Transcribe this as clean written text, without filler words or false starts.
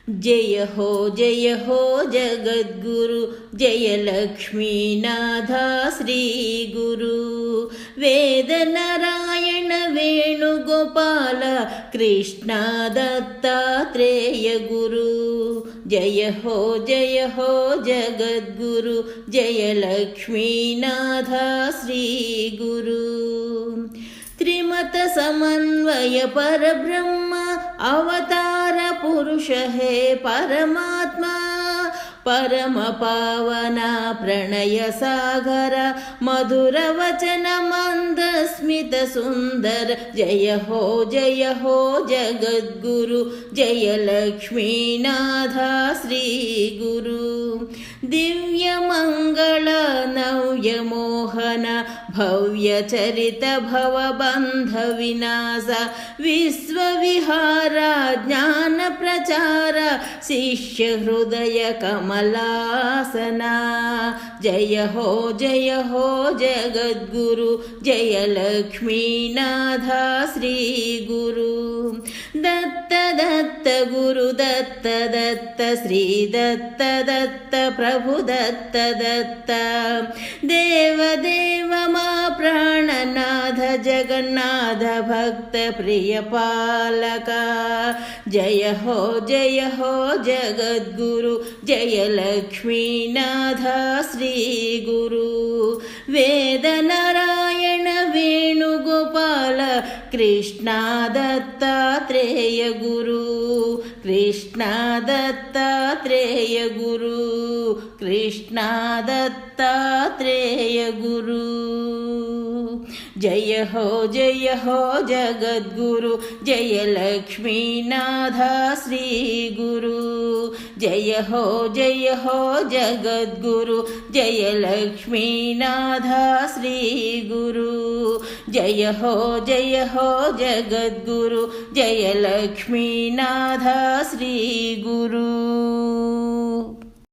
जय हो जगद्गुरु जय लक्ष्मीनाथ श्री गुरु वेदनारायण वेणुगोपाल कृष्ण दत्तात्रेय गुरु जय हो जगद्गुरु जय लक्ष्मीनाथ श्री गुरु त्रिमत समन्वय परब्रह्म अवतार पुरुष है परमात्मा परम पावना प्रणय सागर मधुर वचन मंद स्मित सुंदर जय हो जगद्गुरु जय लक्ष्मीनाथ श्री गुरु दिव्य मंगल नव्य मोहन भव्य चरित भव बंध विनाश विश्व विहार ज्ञान प्रचार शिष्य हृदय कमलासना जय हो जगद्गुरु जय लक्ष्मीनाथ श्री गुरु दत्त दत्त गुरु दत्त दत्त श्री दत्त दत्त प्रभु दत्त दत्त देव देव मा प्राणनाथ जगन्नाथ भक्त प्रिय पालक जय हो जगद्गुरु जय लक्ष्मीनाथ श्री गुरु वेद नारायण वेणुगोपाल कृष्ण दत्तात्रेय गुरु कृष्ण दत्तात्रेय गुरु कृष्ण दत्तात्रेय गुरु जय हो जगद्गुरु जय लक्ष्मीनाथ श्री गुरु जय हो जगद्गुरु जय लक्ष्मीनाथ श्री गुरु जय हो जगद्गुरु जय लक्ष्मीनाथ श्री गुरु।